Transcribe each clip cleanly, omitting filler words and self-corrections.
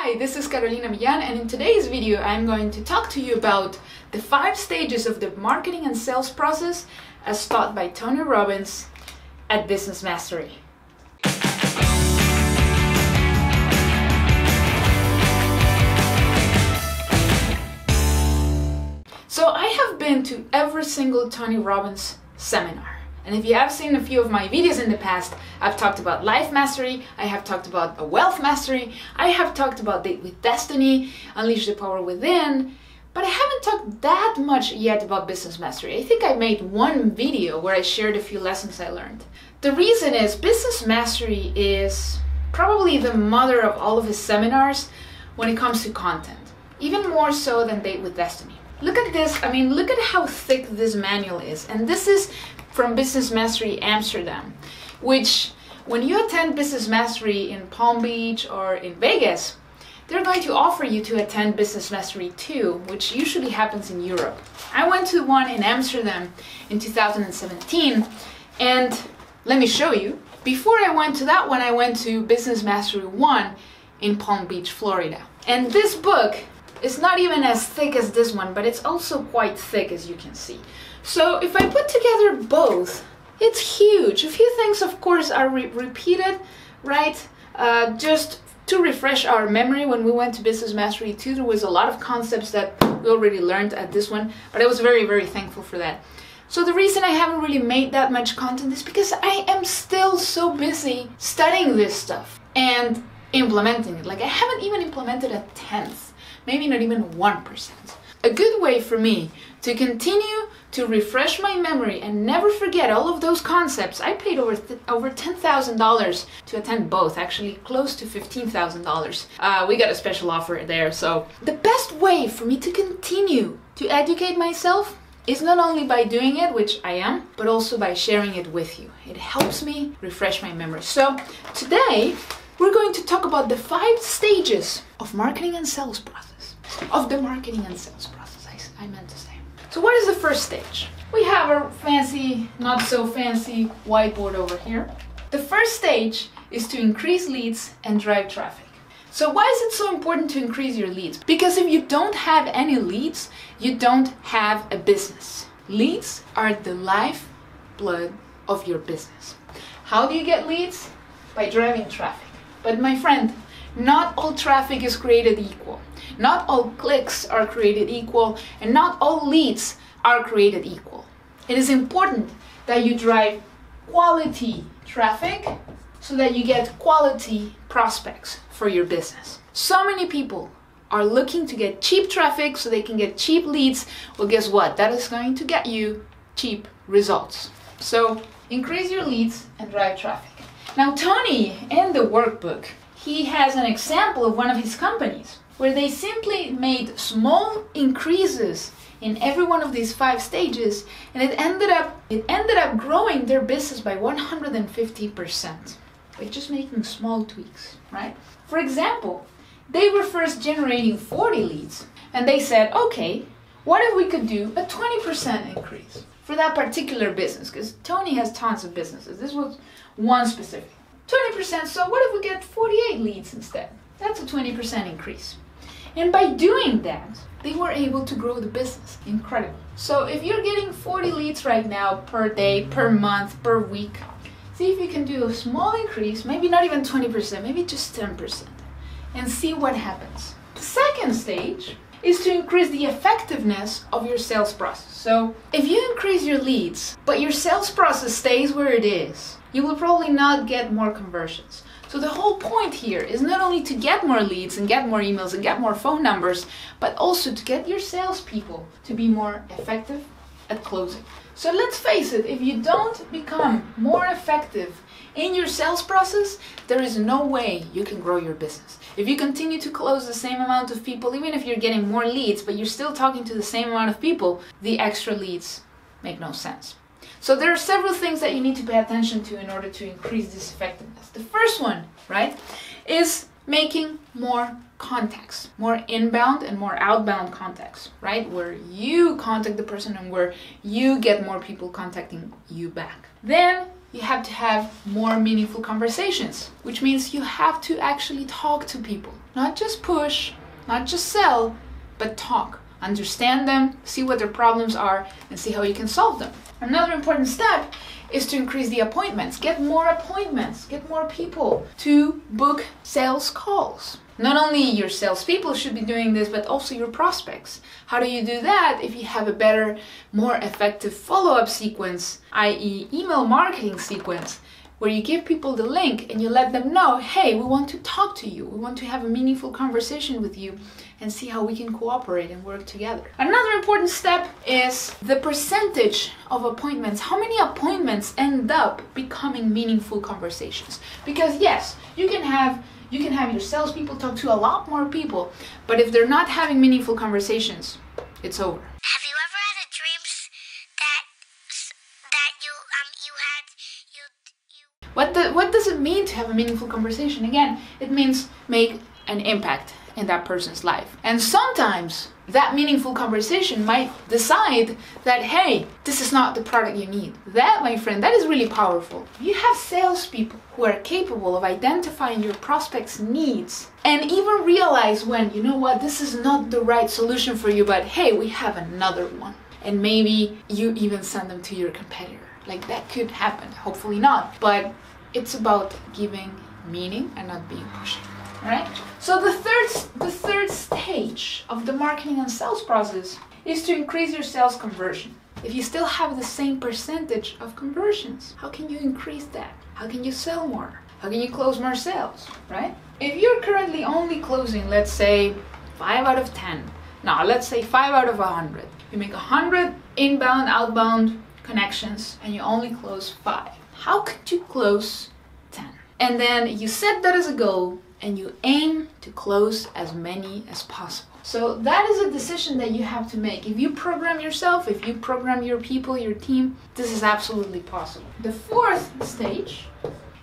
Hi, this is Millan, and in today's video I'm going to talk to you about the 5 stages of the marketing and sales process as taught by Tony Robbins at Business Mastery. So I have been to every single Tony Robbins seminar. And if you have seen a few of my videos in the past, I've talked about life mastery, I have talked about a wealth mastery, I have talked about date with destiny, unleash the power within, but I haven't talked that much yet about business mastery. I think I made one video where I shared a few lessons I learned. The reason is business mastery is probably the mother of all of his seminars when it comes to content, even more so than date with destiny. Look at this, look at how thick this manual is, and this is from Business Mastery Amsterdam, which when you attend Business Mastery in Palm Beach or in Vegas, they're going to offer you to attend Business Mastery 2, which usually happens in Europe. I went to one in Amsterdam in 2017, and let me show you. Before I went to that one, I went to Business Mastery 1 in Palm Beach, Florida. And this book is not even as thick as this one, but it's also quite thick, as you can see. So if I put together both, it's huge. A few things, of course, are repeated, right? Just to refresh our memory, when we went to Business Mastery 2, there was a lot of concepts that we already learned at this one, but I was very, very thankful for that. So the reason I haven't really made that much content is because I am still so busy studying this stuff and implementing it. Like, I haven't even implemented a 10th, maybe not even 1%. A good way for me to continue to refresh my memory and never forget all of those concepts. I paid over $10,000 to attend both, actually close to $15,000. We got a special offer there. So the best way for me to continue to educate myself is not only by doing it, which I am, but also by sharing it with you. It helps me refresh my memory. So today we're going to talk about the 5 stages of marketing and sales process. Of the marketing and sales process, I meant to say. So what is the first stage? We have a fancy, not so fancy whiteboard over here. The first stage is to increase leads and drive traffic. So why is it so important to increase your leads? Because if you don't have any leads, you don't have a business. Leads are the lifeblood of your business. How do you get leads? By driving traffic. But my friend, not all traffic is created equal. Not all clicks are created equal, and not all leads are created equal. It is important that you drive quality traffic so that you get quality prospects for your business. So many people are looking to get cheap traffic so they can get cheap leads. Well, guess what? That is going to get you cheap results. So increase your leads and drive traffic. Now, Tony, in the workbook, he has an example of one of his companies where they simply made small increases in every one of these 5 stages, and it ended up growing their business by 150% by just making small tweaks, right? For example, they were first generating 40 leads, and they said, okay, what if we could do a 20% increase for that particular business? Because Tony has tons of businesses. This was one specific. 20%, so what if we get 48 leads instead? That's a 20% increase. And by doing that, they were able to grow the business. Incredible. So if you're getting 40 leads right now per day, per month, per week, see if you can do a small increase, maybe not even 20%, maybe just 10%, and see what happens. The second stage is to increase the effectiveness of your sales process. So if you increase your leads, but your sales process stays where it is, you will probably not get more conversions. So the whole point here is not only to get more leads and get more emails and get more phone numbers, but also to get your salespeople to be more effective at closing. So let's face it, if you don't become more effective in your sales process, there is no way you can grow your business. If you continue to close the same amount of people, even if you're getting more leads, but you're still talking to the same amount of people, the extra leads make no sense. So there are several things that you need to pay attention to in order to increase this effectiveness. The first one, right, is making more contacts, more inbound and more outbound contacts, right, where you contact the person and where you get more people contacting you back. Then you have to have more meaningful conversations, which means you have to actually talk to people. Not just push, not just sell, but talk. Understand them, see what their problems are, and see how you can solve them. Another important step is to increase the appointments. Get more appointments, get more people to book sales calls. Not only your salespeople should be doing this, but also your prospects. How do you do that if you have a better, more effective follow-up sequence, i.e. email marketing sequence, where you give people the link and you let them know, hey, we want to talk to you. We want to have a meaningful conversation with you and see how we can cooperate and work together. Another important step is the percentage of appointments. How many appointments end up becoming meaningful conversations? Because yes, you can have your salespeople talk to a lot more people, but if they're not having meaningful conversations, it's over. Have you ever had a dream that What does it mean to have a meaningful conversation? Again, it means make an impact in that person's life. And sometimes that meaningful conversation might decide that, hey, this is not the product you need. That, my friend, that is really powerful. You have salespeople who are capable of identifying your prospects' needs and even realize when, you know what, this is not the right solution for you, but hey, we have another one. And maybe you even send them to your competitor. Like that could happen, hopefully not. But it's about giving meaning and not being pushy. Right? So the third stage of the marketing and sales process is to increase your sales conversion. If you still have the same percentage of conversions, how can you increase that? How can you sell more? How can you close more sales, right? If you're currently only closing, let's say 5 out of 10, now let's say 5 out of 100. You make 100 inbound, outbound connections and you only close 5. How could you close 10? And then you set that as a goal and you aim to close as many as possible. So that is a decision that you have to make. If you program yourself, if you program your people, your team, this is absolutely possible. The fourth stage,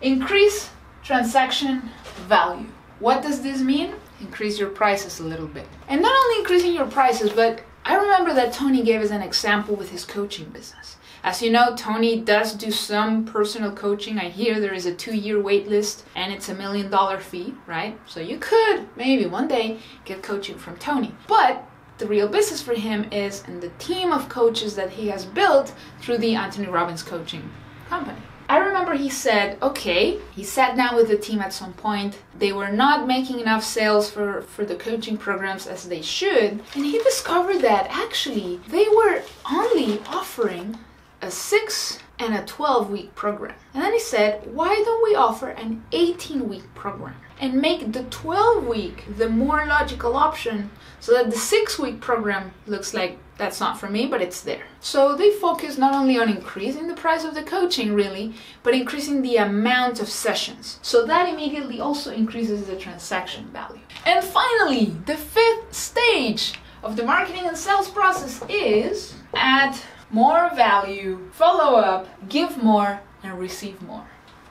increase transaction value. What does this mean? Increase your prices a little bit. And not only increasing your prices, but I remember that Tony gave us an example with his coaching business. As you know, Tony does do some personal coaching. I hear there is a 2-year wait list and it's $1 million fee, right? So you could maybe one day get coaching from Tony. But the real business for him is in the team of coaches that he has built through the Anthony Robbins coaching company. I remember he said, okay, he sat down with the team at some point. They were not making enough sales for the coaching programs as they should. And he discovered that actually they were only offering a 6 and a 12-week program. And then he said, why don't we offer an 18-week program and make the 12-week the more logical option so that the 6-week program looks like that's not for me, but it's there. So they focus not only on increasing the price of the coaching really, but increasing the amount of sessions. So that immediately also increases the transaction value. And finally, the 5th stage of the marketing and sales process is add more value, follow up, give more, and receive more.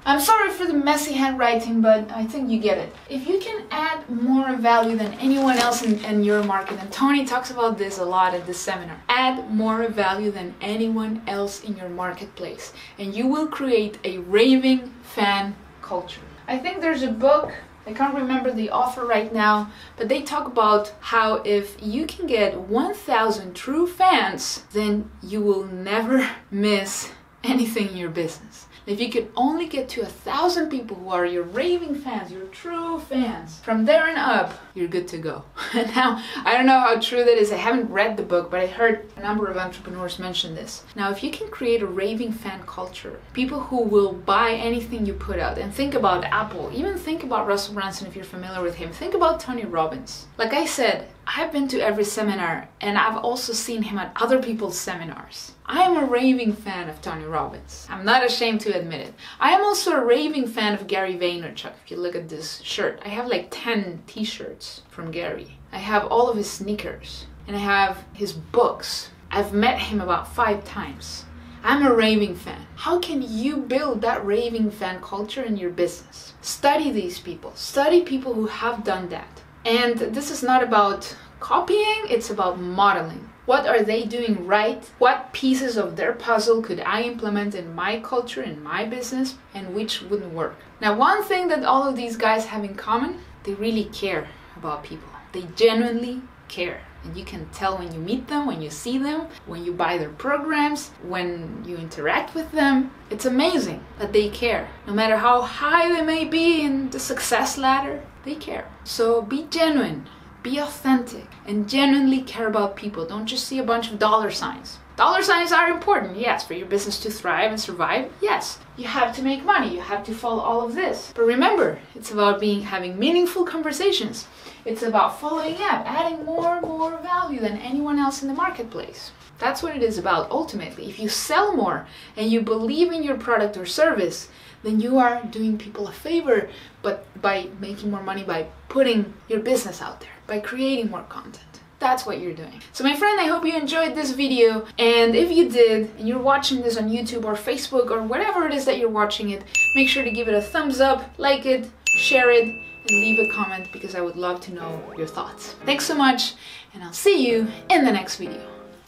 I'm sorry for the messy handwriting, but I think you get it. If you can add more value than anyone else in your market, and Tony talks about this a lot at this seminar, add more value than anyone else in your marketplace, and you will create a raving fan culture. I think there's a book, I can't remember the author right now, but they talk about how if you can get 1,000 true fans, then you will never miss anything in your business. If you could only get to 1,000 people who are your raving fans, your true fans, from there and up, you're good to go. Now, I don't know how true that is. I haven't read the book, but I heard a number of entrepreneurs mention this. Now, if you can create a raving fan culture, people who will buy anything you put out, and think about Apple, even think about Russell Brunson if you're familiar with him, think about Tony Robbins. Like I said, I've been to every seminar and I've also seen him at other people's seminars. I am a raving fan of Tony Robbins. I'm not ashamed to admit it. I am also a raving fan of Gary Vaynerchuk. If you look at this shirt, I have like 10 t-shirts from Gary. I have all of his sneakers and I have his books. I've met him about 5 times. I'm a raving fan. How can you build that raving fan culture in your business? Study these people. Study people who have done that. And this is not about copying, it's about modeling. What are they doing right? What pieces of their puzzle could I implement in my culture, in my business, and which wouldn't work? Now, one thing that all of these guys have in common, they really care about people. They genuinely care. And you can tell when you meet them, when you see them, when you buy their programs, when you interact with them. It's amazing that they care. No matter how high they may be in the success ladder, they care. So be genuine, be authentic, and genuinely care about people. Don't just see a bunch of dollar signs. Dollar signs are important, yes, for your business to thrive and survive, yes. You have to make money, you have to follow all of this. But remember, it's about having meaningful conversations. It's about following up, adding more and more value than anyone else in the marketplace. That's what it is about ultimately. If you sell more and you believe in your product or service, then you are doing people a favor, but by making more money by putting your business out there, by creating more content. That's what you're doing. So my friend, I hope you enjoyed this video, and if you did, and you're watching this on YouTube or Facebook or whatever it is that you're watching it, make sure to give it a thumbs up, like it, share it, and leave a comment because I would love to know your thoughts. Thanks so much, and I'll see you in the next video.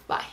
Bye.